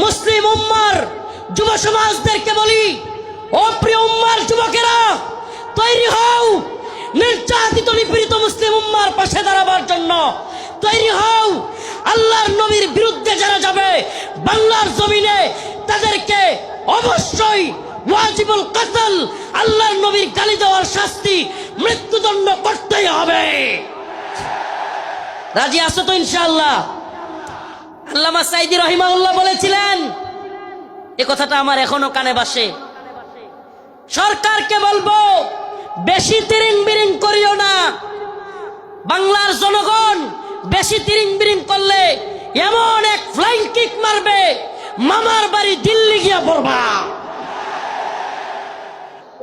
মুসলিম উম্মার যুব সমাজদেরকে বলি, ও প্রিয় উম্মার যুবকেরা, তৈরি হও নির্যাতিত নিপীড়িত মুসলিম উম্মার পাশে দাঁড়াবার জন্য। তৈরি হও আল্লাহর নবীর বিরুদ্ধে যারা যাবে বাংলার জমিনে, তাদেরকে অবশ্যই ওয়াজিবুল কতল, আল্লাহর নবীর গালি দেওয়ার শাস্তি, মৃত্যুদণ্ড করতেই হবে। রাজি আছো তো ইনশাআল্লাহ? আল্লামা সাঈদী রাহিমাহুল্লাহ বলেছিলেন, এ কথাটা আমার এখনো কানে বাসে, সরকারকে বলবো বেশি তিরিং বিরিং করিও না। বাংলার জনগণ বেশি তিরিং বিরিং করলে এমন এক ফ্লাইং কিক মারবে, মামার বাড়ি দিল্লি গিয়া পড়বা।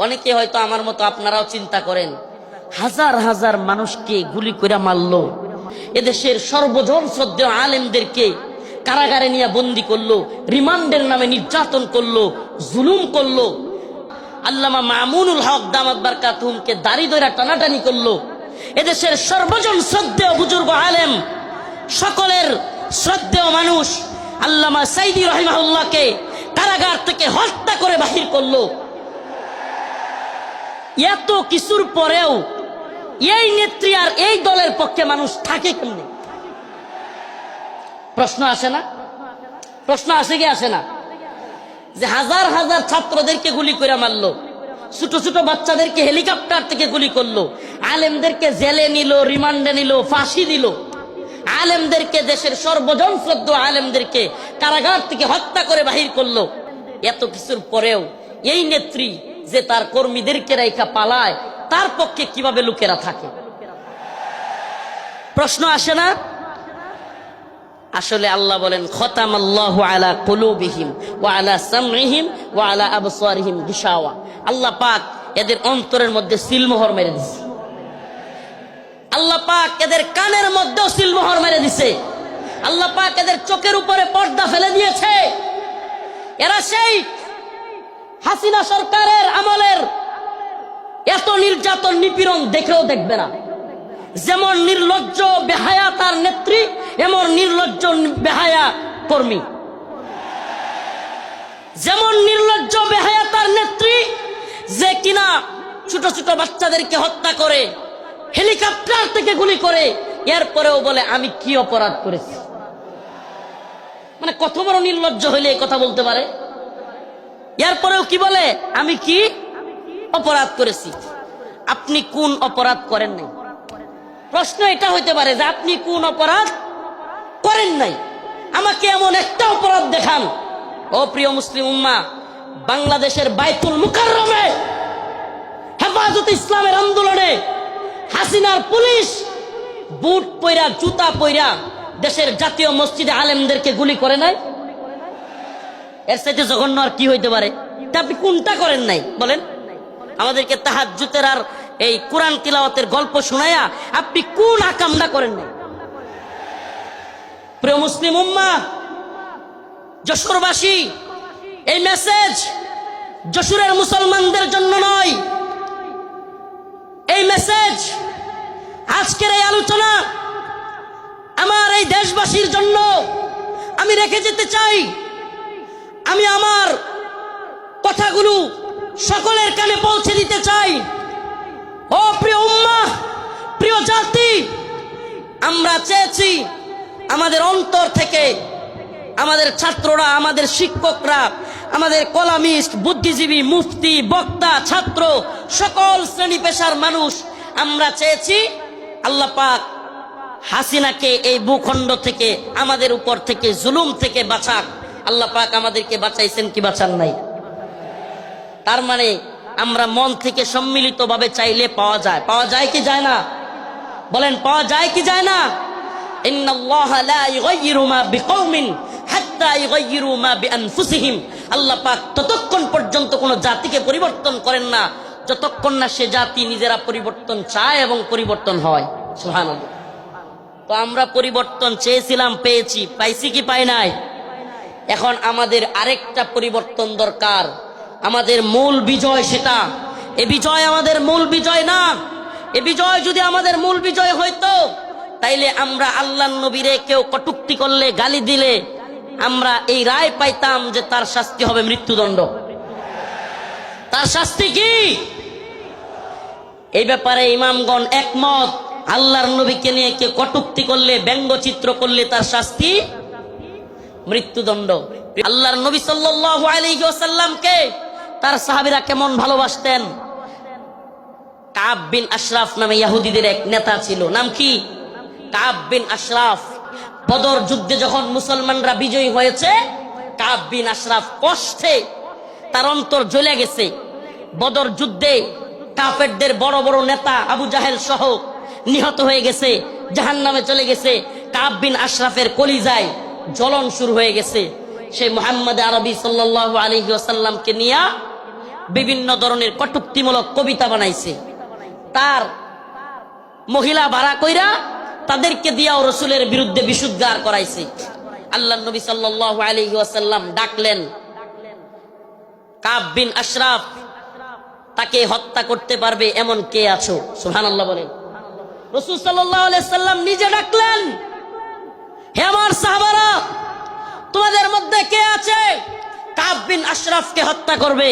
অনেকে হয়তো আমার মতো আপনারাও চিন্তা করেন, হাজার হাজার মানুষকে গুলি করে মারলো, এদেশের সর্বজন শ্রদ্ধেয় আলেমদেরকে কারাগারে নিয়ে বন্দি করলো, রিমান্ডের নামে নির্যাতন করলো, জুলুম করলো, আল্লামা মামুনুল হক দামাত বারকাতুহুমকে দাড়ি ধরে টানাটানি করলো। এদেশের সর্বজন শ্রদ্ধেয় বুজুর্গ আলেম, সকলের শ্রদ্ধেয় মানুষ আল্লামা সাঈদী রাহিমাহুল্লাহকে কারাগার থেকে হত্যা করে বাহির করলো। এত কিছুর পরেও এই নেত্রী আর এই দলের পক্ষে মানুষ থাকে কেমনে? প্রশ্ন আসে না? প্রশ্ন আসে কি আসে না? যে হাজার হাজার ছাত্রদেরকে গুলি করে মারলো, ছোট ছোট বাচ্চাদেরকে হেলিকপ্টার থেকে গুলি করলো, আলেমদেরকে জেলে নিল, রিমান্ডে নিল, ফাঁসি দিল, আলেমদেরকে, দেশের সর্বজন শ্রদ্ধেয় আলেমদেরকে কারাগার থেকে হত্যা করে বাহির করলো। এত কিছুর পরেও এই নেত্রী যে তার কর্মীদেরকে রাইখা পালায়, তার পক্ষে কিভাবে লোকেরা থাকে? প্রশ্ন আসে না? আসলে আল্লাহ বলেন, খতামাল্লাহু আলা কুলুবিহিম ওয়া আলা সামইহিম ওয়া আলা আবসারিহিম গিশাওয়া। আল্লাহ পাক এদের অন্তরের মধ্যে সিলমোহর মেরে দিয়েছে। আল্লাহ পাক এদের কানের মধ্যেও সিলমোহর মেরে দিয়েছে। আল্লাহ পাক এদের চোখের উপরে পর্দা ফেলে দিয়েছে। এরা সেই হাসিনা সরকারের আমলের এত নির্যাতন নিপীড়ন দেখেও দেখবে না। যেমন নির্লজ্জ বেহায়া তার নেত্রী, এমন নির্লজ্জ বেহায়া কর্মী। যেমন নির্লজ্জ বেহায়া তার নেত্রী, যে কিনা ছোট ছোট বাচ্চাদেরকে হত্যা করে, হেলিকপ্টার থেকে গুলি করে, এরপরেও বলে আমি কি অপরাধ করেছি। মানে কত বড় নির্লজ্জ হইলে এই কথা বলতে পারে? এরপরেও কি বলে, আমি কি অপরাধ করেছি। আপনি কোন অপরাধ করেন নাই? প্রশ্ন এটা হইতে পারে যে আপনি কোন অপরাধ করেন নাই, আমাকে এমন একটা অপরাধ দেখান। ও প্রিয় মুসলিম উম্মাহ, বাংলাদেশের বাইতুল মুকাররমে হেফাজতে ইসলামের আন্দোলনে হাসিনার পুলিশ বুট পয়রা, জুতা পয়রা দেশের জাতীয় মসজিদে আলেমদেরকে গুলি করে নাই? এর চাইতে জঘন্য আর কি হইতে পারে? আপনি কোনটা করেন নাই বলেন? আমাদেরকে তাহাজ্জুদের আর এই কোরআন তিলাওয়াতের গল্প শোনায়া আপনি কোন আকামটা করেন নাই? প্রিয় মুসলিম উম্মাহ, যশোরবাসী, এই মেসেজ যশোরের মুসলমানদের জন্য নয়, এই মেসেজ, আজকের এই আলোচনা আমার এই দেশবাসীর জন্য আমি রেখে যেতে চাই। আমি আমার কথাগুলো সকলের কানে পৌঁছে দিতে চাই। ও প্রিয় উম্মাহ, প্রিয় জাতি, আমরা চেয়েছি আমাদের অন্তর থেকে, আমাদের ছাত্ররা, আমাদের শিক্ষকরা, আমাদের কলামিস্ট, বুদ্ধিজীবী, মুফতি, বক্তা, ছাত্র, সকল শ্রেণী পেশার মানুষ, আমরা চেয়েছি আল্লাহ পাক হাসিনাকে এই ভূখণ্ড থেকে, আমাদের উপর থেকে, জুলুম থেকে বাঁচাক। আল্লাহ পাক আমাদেরকে বাঁচাইছেন কি বাঁচান নাই? তার মানে আমরা মন থেকে সম্মিলিতভাবে চাইলে পাওয়া যায়। পাওয়া যায় কি যায় না? বলেন, পাওয়া যায় কি যায় না? ইন্নাল্লাহা লা ইউগাইয়িরু মা বিকওমিন হাত্তা ইউগাইয়িরু মা বিআনফুসিহিম। আল্লাহ পাক ততক্ষণ পর্যন্ত কোন জাতিকে পরিবর্তন করেন না যতক্ষণ না সে জাতি নিজেরা পরিবর্তন চায় এবং পরিবর্তন হয়। সুবহানাল্লাহ। তো আমরা পরিবর্তন চেয়েছিলাম, পেয়েছি। পাইছি কি পাই নাই? এখন আমাদের আরেকটা পরিবর্তন দরকার। আমাদের মূল বিজয় সেটা। এ বিজয় আমাদের মূল বিজয় না। এ বিজয় যদি আমাদের মূল বিজয় হইতো, তাইলে আমরা আল্লাহর নবীরে কেউ কটূক্তি করলে, গালি দিলে, আমরা এই রায় পাইতাম যে তার শাস্তি হবে মৃত্যুদণ্ড। তার শাস্তি কি? এই ব্যাপারে ইমামগণ একমত, আল্লাহর নবীকে নিয়ে কে কটূক্তি করলে, ব্যঙ্গচিত্র করলে তার শাস্তি মৃত্যুদণ্ড। আল্লাহর নবী সাল্লাল্লাহু আলাইহি ওয়াসাল্লামকে তার সাহাবীরা কেমন ভালোবাসতেন। কাব বিন আশরাফ নামে ইহুদিদের এক নেতা ছিল, নাম কি? কাব বিন আশরাফ। বদর যুদ্ধে যখন মুসলমানরা বিজয়ী হয়েছে, কাব বিন আশরাফ কষ্টে তার অন্তর জ্বলে গেছে। বদর যুদ্ধে কাফেরদের বড় বড় নেতা আবু জাহেল সহ নিহত হয়ে গেছে, জাহান্নামে চলে গেছে। কাব বিন আশরাফের কলিজায় জ্বলন শুরু হয়ে গেছে। সেই মুহাম্মদ আরবি সাল্লাল্লাহু আলাইহি ওয়াসাল্লামকে নিয়ে বিভিন্ন ধরনের কটূক্তিমূলক কবিতা বানাইছে। তার মহিলা ভাড়া কইরা তাদেরকে দিয়াও রসুলের বিরুদ্ধে বিশুদ্ধার করাইছে। আল্লাহর নবী সাল্লাল্লাহু আলাইহি ওয়াসাল্লাম ডাকলেন, কাব বিন আশরাফ তাকে হত্যা করতে পারবে এমন কে আছো? সুবহানাল্লাহ বলেন। রাসূল সাল্লাল্লাহু আলাইহি ওয়াসাল্লাম নিজে ডাকলেন, হে আমার সাহাবারা, তোমাদের মধ্যে কে আছে কাব বিন আশরাফকে হত্যা করবে?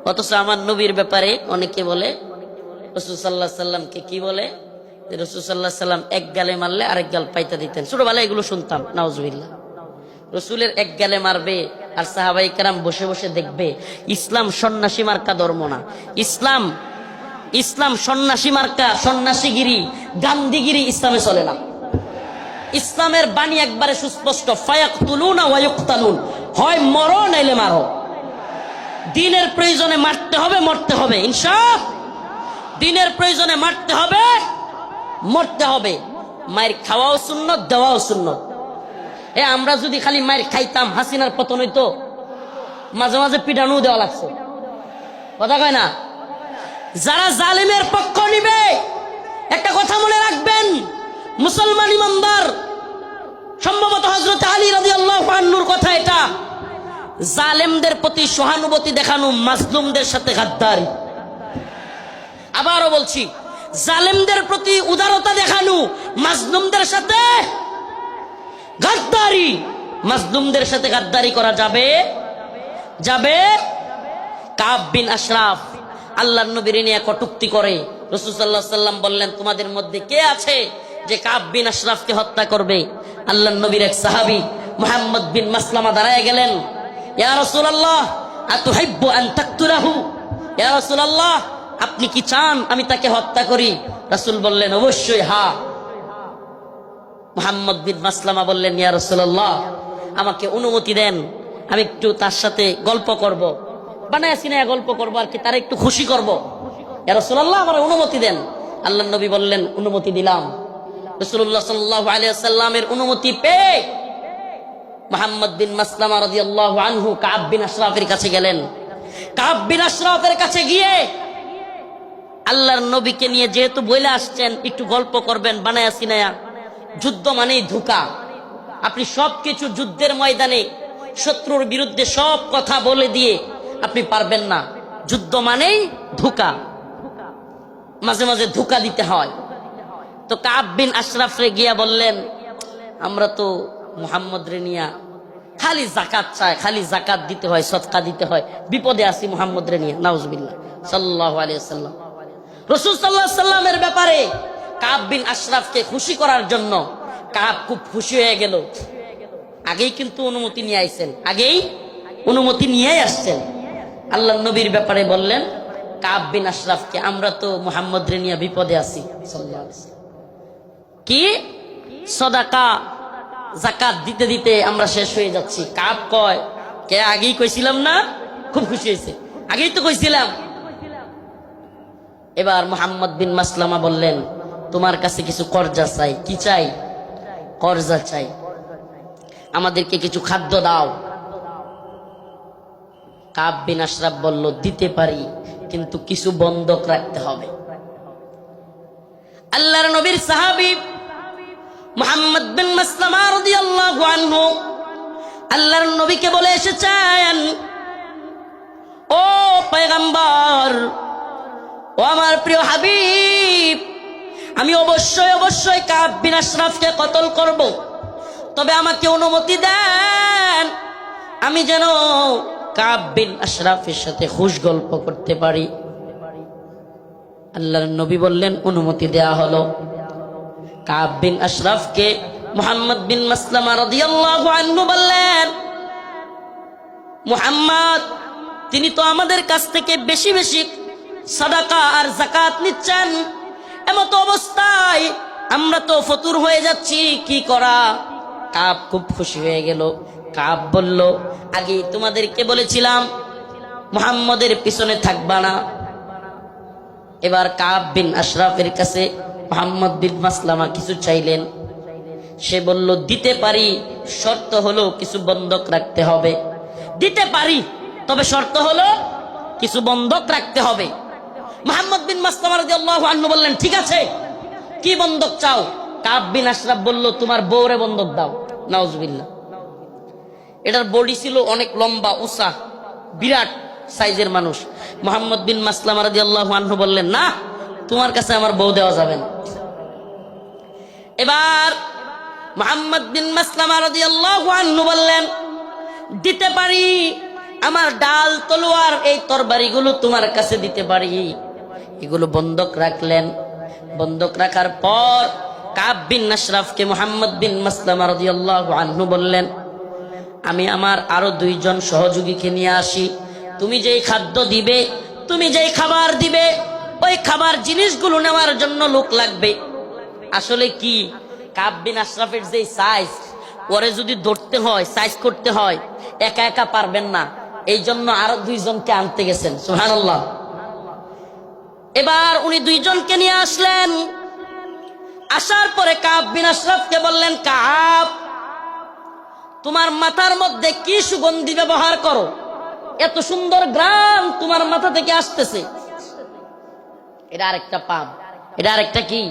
অথচ আমার নবীর ব্যাপারে অনেকে বলে, রাসূল সাল্লাল্লাহু আলাইহি ওয়াসাল্লামকে কি বলে, যে রাসূল সাল্লাল্লাহু আলাইহি ওয়াসাল্লাম এক গালে মারলে আরেক গাল পাইতা দিতেন। ছোটবেলায় এগুলো শুনতাম, নাউজুবিল্লাহ। রসুলের এক গালে মারবে আর সাহাবাই কেরাম বসে বসে দেখবে। ইসলাম সন্ন্যাসী মার্কা ধর্ম না। ইসলাম সন্ন্যাসী মার্কা, সন্ন্যাসীগিরি, গান্ধীগিরি ইসলামে চলে না। ইসলামের বাণী একবারে সুস্পষ্ট, ফায়াকতুলুনা ওয়া ইউকতালুন, হয় মরো নাইলে মারো। দিনের প্রয়োজনে মারতে হবে, মরতে হবে, ইনসাফ। দিনের প্রয়োজনে মারতে হবে, মরতে হবে। মায়ের খাওয়াও সুন্নত, দেওয়াও সুন্নত। আমরা যদি খালি মায়ের খাইতাম, হাসিনার পতন হইতো। মাঝে মাঝে পিটানো দেওয়া লাগছে, কথা কয় না? যারা জালিমের পক্ষ নিবে, একটা কথা মনে রাখবেন, মুসলমান ইমানদার, সম্ভবত হযরত আলী রাদিয়াল্লাহু আনহুর কথা এটা, জালেমদের প্রতি সহানুভূতি দেখানো মাজলুমদের সাথে গাদ্দারি। আবারও বলছি, জালেমদের প্রতি উদারতা দেখানো মাজলুমদের সাথে গাদ্দারি। মাজলুমদের সাথে গাদ্দারি করা যাবে? কাব বিন আশরাফ আল্লাহর নবীর নিয়ে কটূক্তি করে। রাসূল সাল্লাল্লাহু আলাইহি ওয়াসাল্লাম বললেন, তোমাদের মধ্যে কে আছে যে কাব বিন আশরাফকে হত্যা করবে? আল্লাহর নবীর এক সাহাবী মুহাম্মদ বিন মাসলামা দাঁড়ায় গেলেন, ইয়া রাসূলুল্লাহ আতুহিব্বু আন তাকতুলাহু? ইয়া রাসূলুল্লাহ, আপনি কি চান আমি তাকে হত্যা করি? রাসূল বললেন, অবশ্যই হ্যাঁ। মুহাম্মদ বিন মাসলামা বললেন, ইয়া রাসূলুল্লাহ, আমাকে অনুমতি দেন, আমি একটু তার সাথে গল্প করব, বানায় সিনায় গল্প করব, আর কি তার একটু খুশি করব। ইয়া রাসূলুল্লাহ, আমার অনুমতি দেন। আল্লাহর নবী বললেন, অনুমতি দিলাম। রাসূলুল্লাহ সাল্লাল্লাহু আলাইহি ওয়াসাল্লামের অনুমতি পেয়ে মুহাম্মদ বিন মাসলামা রাদিয়াল্লাহু আনহু কাব বিন আশরাফের কাছে গেলেন। কাব বিন আশরাফের কাছে গিয়ে আল্লাহর নবীকে নিয়ে যেহেতু বইলে আসছেন, একটু গল্প করবেন বানায়া সিনায়া। যুদ্ধ মানেই ধোঁকা। আপনি সবকিছু যুদ্ধের ময়দানে শত্রুর বিরুদ্ধে সব কথা বলে দিয়ে আপনি পারবেন না। যুদ্ধ মানেই ধোঁকা, মাঝে মাঝে ধোঁকা দিতে হয়। তো কাব বিন আশরাফ রে গিয়া বললেন, আমরা তো মুহাম্মদ রে নিয়া খালি যাকাত চাই, খালি যাকাত দিতে হয়, সদকা দিতে হয়, বিপদে আছি মুহাম্মদ রে নিয়া। নাউজুবিল্লাহ। সাল্লাল্লাহু আলাইহি ওয়াসাল্লাম রাসূল সাল্লাল্লাহু আলাইহি ওয়াসাল্লামের ব্যাপারে কাব বিন আশরাফকে খুশি করার জন্য কাব খুব খুশি হয়ে গেল। আগেই কিন্তু অনুমতি নিয়ে আইছেন, আগেই অনুমতি নিয়েই আসছেন। আল্লাহর নবীর ব্যাপারে বললেন কাব বিন আশরাফকে, আমরা তো মুহাম্মদ রে নিয়ে বিপদে আছি। সাল্লাল্লাহু আলাইহি ওয়াসাল্লাম কি সদাকা যাকাত দিতে দিতে আমরা শেষ হয়ে যাচ্ছি। কাব কয়, কে আগেই কইছিলাম না? খুব খুশি হয়েছে, আগেই তো কইছিলাম। এবার মুহাম্মদ বিন মাসলামা বললেন, তোমার কাছে কিছু কর্জা চাই। কি চাই? কর্জা চাই, আমাদেরকে কিছু খাদ্য দাও। কাব বিন আশরাফ বলল, দিতে পারি, কিন্তু কিছু বন্ধক রাখতে হবে। আল্লাহর নবীর সাহাবী মুহাম্মদ বিন মাসলামা রাদিয়াল্লাহু আনহু আল্লাহর নবীকে বলে এসেছেন, ও পয়গম্বর, ও আমার প্রিয় হাবিব, আমি অবশ্যই কাব বিন আশরাফকে কতল করব, তবে আমাকে অনুমতি দেন আমি যেন কাব বিন আশরাফের সাথে খুশ গল্প করতে পারি। আল্লাহর নবী বললেন অনুমতি দেয়া হলো। কাব বিন আশরাফকে মুহাম্মদ বিন মাসলামা রাদিয়াল্লাহু আনহু বললেন, মুহাম্মদ তিনি তো আমাদের কাছ থেকে বেশি বেশি সাদাকা আর যাকাত নিচ্ছেন, এমত অবস্থায় আমরা তো ফতুর হয়ে যাচ্ছি, কি করা? কাব খুব খুশি হয়ে গেল। কাব বলল, আগে তোমাদেরকে বলেছিলাম মুহাম্মদের পিছনে থাকবা না। এবার কাব বিন আশরাফের কাছে মুহাম্মদ বিন মাসলামা কিছু চাইলেন। সে বলল, দিতে পারি, শর্ত হলো কিছু বন্ধক রাখতে হবে। দিতে পারি, তবে শর্ত হলো কিছু বন্ধক রাখতে হবে। মুহাম্মদ বিন মাসলামা রাদিয়াল্লাহু আনহু বললেন, ঠিক আছে, কি বন্ধক চাও? কাব বিন আশরাফ বলল, তোমার বউরে বন্ধক দাও। নাউজুবিল্লাহ। এটার বডি ছিল অনেক লম্বা, উঁচা, বিরাট সাইজের মানুষ। মুহাম্মদ বিন মাসলামা রাদিয়াল্লাহু আনহু বললেন, না, তোমার কাছে আমার বউ দেওয়া যাবে না। এবার মুহাম্মদ বিন মাসলামা রাদিয়াল্লাহু আনহু বললেন, দিতে পারি, আমার ডাল তলোয়ার এই তরবারিগুলো তোমার কাছে দিতে পারি। এগুলো বন্ধক রাখলেন। বন্ধক রাখার পর কাব বিন আশরাফকে মুহাম্মদ বিন মাসলামা রাদিয়াল্লাহু আনহু বললেন, আমি আমার আরো 2 জন সহযোগীকে নিয়ে আসি। তুমি যেই খাদ্য দিবে, তুমি যেই খাবার দিবে, ওই খাবার জিনিসগুলো নেওয়ার জন্য লোক লাগবে। আসলে কি, কাব বিন আশরাফের যে সাইজ, ওরে যদি ধরতে হয়, সাইজ করতে হয়, একা একা পারবেন না, এই জন্য আরো 2 জনকে আনতে গেছেন। সুবহানাল্লাহ। এবার উনি 2 জনকে নিয়ে আসলেন। আসার পরে কাব বিন আশরাফকে বললেন, কাব, তোমার মাথার মধ্যে কি সুগন্ধি ব্যবহার করো? এত সুন্দর গ্রাম তোমার মাথা থেকে আসতেছে। এটা আরেকটা পাম, এটা আরেকটা কি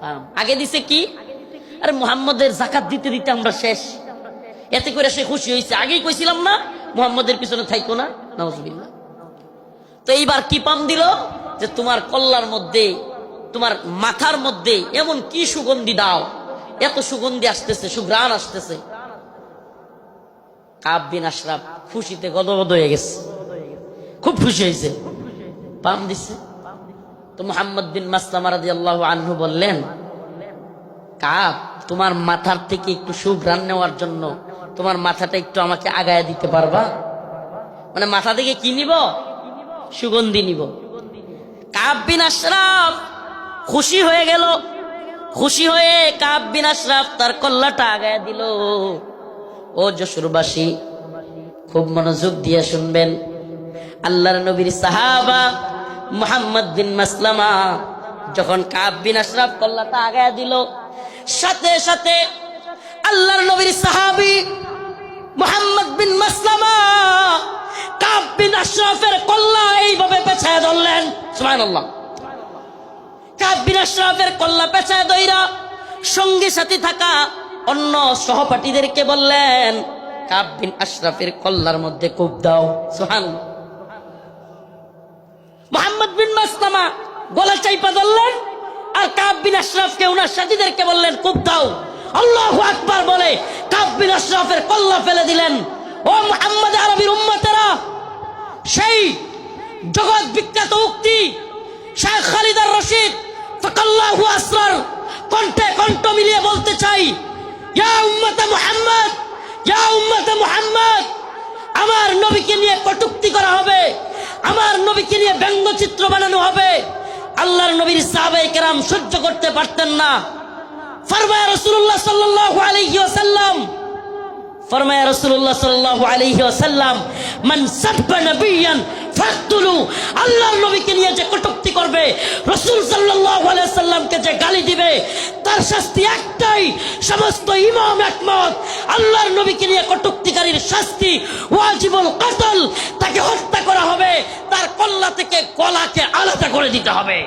পাম। আগে দিছে কি? আরে মুহাম্মদের যাকাত দিতে দিতে আমরা শেষ। এতে করে সে খুশি হয়েছে। আগেই কইছিলাম না মুহাম্মদের পিছনে থাইকো না। নাউজুবিল্লাহ। তো এইবার কি পাম দিল? যে তোমার কল্লার মধ্যে, তোমার মাথার মধ্যে এমন কি সুগন্ধি দাও, এত সুগন্ধি আসতেছে, সুঘ্রাণ আসতেছে। কাব বিন আশরাফ খুশিতে গদগদ হয়ে গেছে, খুব খুশি হয়েছে, পাম দিছে। তো মুহাম্মদ বিন মাসলামা রাদিয়াল্লাহু আনহু বললেন, কাব, তোমার মাথার থেকে একটু সুঘ্রাণ নেওয়ার জন্য তোমার মাথাটা একটু আমাকে আগায় দিতে পারবা? মানে মাথা থেকে কি নিব? সুগন্ধি নিব। কাব বিন আশরাফ খুশি হয়ে গেল। খুশি হয়ে কাব বিন আশরাফ তার কল্লাটা আগায় দিল। ও যশোরবাসী, খুব মনোযোগ দিয়ে শুনবেন। আল্লাহর নবীর সাহাবা মুহাম্মদ বিন মাসলামা যখন কাব বিন আশরাফ কল্লাটা আগায় দিল, সাথে সাথে আল্লাহর নবীর সাহাবী মুহাম্মদ বিন মাসলামা কাব বিন আশরাফের কল্লা এইভাবে পেছায় ধরলেন। সুবহানাল্লাহ। কাব বিন আশরাফের কল্লা পেছায় ধইরা সঙ্গে সাথে থাকা অন্য সহপাঠীদেরকে বললেন, কাব বিন আশরাফের কল্লার মধ্যে কূপ দাও। সুবহানাল্লাহ। মুহাম্মদ বিন মাসলামা গলা চাইপা ধরলেন, আর কাব বিন আশরাফকে ওনার সাথীদেরকে বললেন, কূপ দাও। আল্লাহু আকবার বলে কাব বিন আশরাফের কল্লা ফেলে দিলেন। ও মুহাম্মদ আরবির উম্মতেরা, সেই জগৎ বিখ্যাত উক্তি শাইখ খালিদ আর রশিদ ফাকাল্লাহু আসরার কণ্ঠে কণ্ঠ মিলিয়ে বলতে চাই, ইয়া উম্মতে মুহাম্মদ, ইয়া উম্মতে মুহাম্মদ, আমার নবীকে নিয়ে কটূক্তি করা হবে, আমার নবীকে নিয়ে ব্যঙ্গচিত্র বানানো হবে। আল্লাহর নবীর সাহাবায়ে কেরাম সহ্য করতে পারতেন না। ফরমায়া রাসূলুল্লাহ সাল্লাল্লাহু আলাইহি ওয়াসাল্লাম, ফরমায়া রাসূলুল্লাহ সাল্লাল্লাহু আলাইহি ওয়াসাল্লাম, মান সাব্বা নবিয়ান ফাকতুলু, আল্লাহর নবীকে নিয়ে যে কটূক্তি করবে, রাসূল সাল্লাল্লাহু আলাইহি ওয়াসাল্লামকে যে গালি দিবে, তার শাস্তি একটাই। সমস্ত ইমাম একমত, আল্লাহর নবীকে নিয়ে কটূক্তিকারীর শাস্তি ওয়াজিবুল কতল, তাকে হত্যা করা হবে, তার কল্লা থেকে গলাকে আলাদা করে দিতে হবে।